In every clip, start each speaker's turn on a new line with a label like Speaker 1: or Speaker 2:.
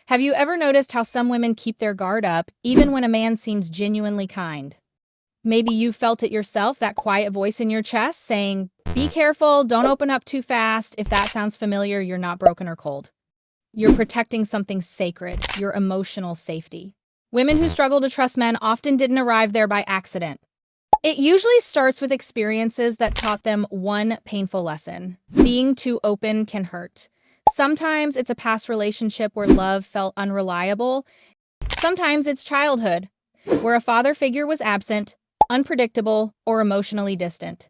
Speaker 1: Have you ever noticed how some women keep their guard up even when a man seems genuinely kind? Maybe you felt it yourself, that quiet voice in your chest saying, "Be careful, don't open up too fast." If that sounds familiar, you're not broken or cold. You're protecting something sacred, your emotional safety. Women who struggle to trust men often didn't arrive there by accident. It usually starts with experiences that taught them one painful lesson: being too open can hurt. Sometimes it's a past relationship where love felt unreliable. Sometimes it's childhood, where a father figure was absent, unpredictable, or emotionally distant.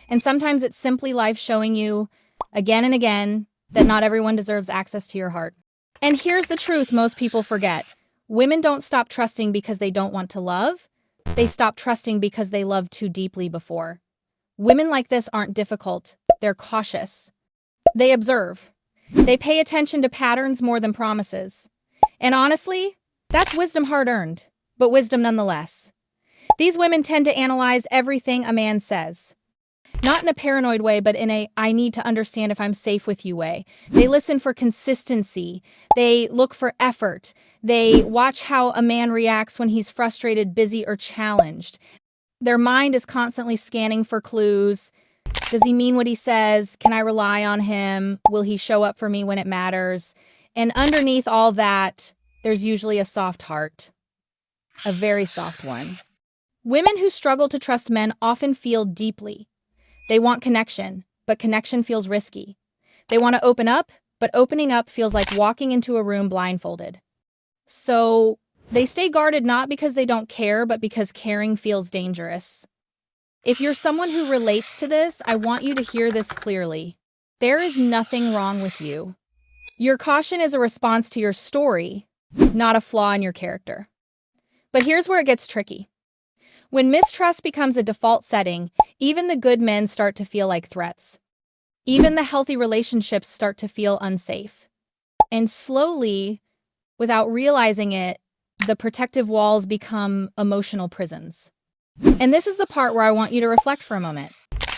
Speaker 1: And sometimes it's simply life showing you, again and again, that not everyone deserves access to your heart. And here's the truth most people forget. Women don't stop trusting because they don't want to love. They stop trusting because they loved too deeply before. Women like this aren't difficult. They're cautious. They observe. They pay attention to patterns more than promises. And honestly, that's wisdom hard-earned, but wisdom nonetheless. These women tend to analyze everything a man says. Not in a paranoid way, but in a "I need to understand if I'm safe with you" way. They listen for consistency. They look for effort. They watch how a man reacts when he's frustrated, busy, or challenged. Their mind is constantly scanning for clues. Does he mean what he says? Can I rely on him? Will he show up for me when it matters? And underneath all that, there's usually a soft heart. A very soft one. Women who struggle to trust men often feel deeply. They want connection, but connection feels risky. They want to open up, but opening up feels like walking into a room blindfolded. So they stay guarded not because they don't care, but because caring feels dangerous. If you're someone who relates to this, I want you to hear this clearly. There is nothing wrong with you. Your caution is a response to your story, not a flaw in your character. But here's where it gets tricky. When mistrust becomes a default setting, even the good men start to feel like threats. Even the healthy relationships start to feel unsafe. And slowly, without realizing it, the protective walls become emotional prisons. And this is the part where I want you to reflect for a moment.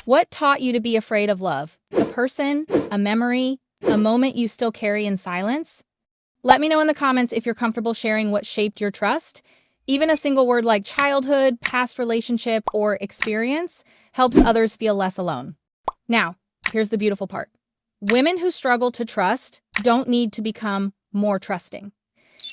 Speaker 1: What taught you to be afraid of love? A person, a memory, a moment you still carry in silence? Let me know in the comments if you're comfortable sharing what shaped your trust. Even a single word like childhood, past relationship, or experience helps others feel less alone. Now, here's the beautiful part. Women who struggle to trust don't need to become more trusting.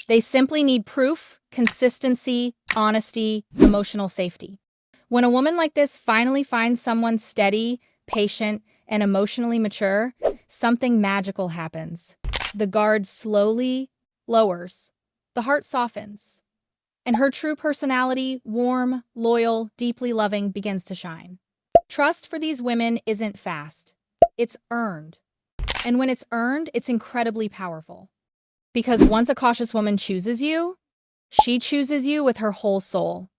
Speaker 1: They simply need proof, consistency, honesty, emotional safety. When a woman like this finally finds someone steady, patient, and emotionally mature, something magical happens. The guard slowly lowers. The heart softens. And her true personality, warm, loyal, deeply loving, begins to shine. Trust for these women isn't fast. It's earned. And when it's earned, it's incredibly powerful. Because once a cautious woman chooses you, she chooses you with her whole soul.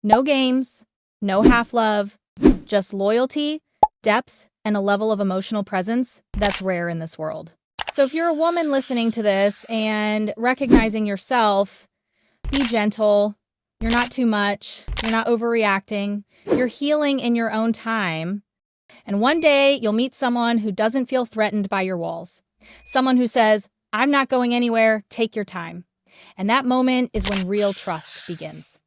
Speaker 1: No games, no half-love, just loyalty, depth, and a level of emotional presence that's rare in this world. So if you're a woman listening to this and recognizing yourself, be gentle. You're not too much. You're not overreacting. You're healing in your own time. And one day you'll meet someone who doesn't feel threatened by your walls. Someone who says, "I'm not going anywhere, take your time." And that moment is when real trust begins.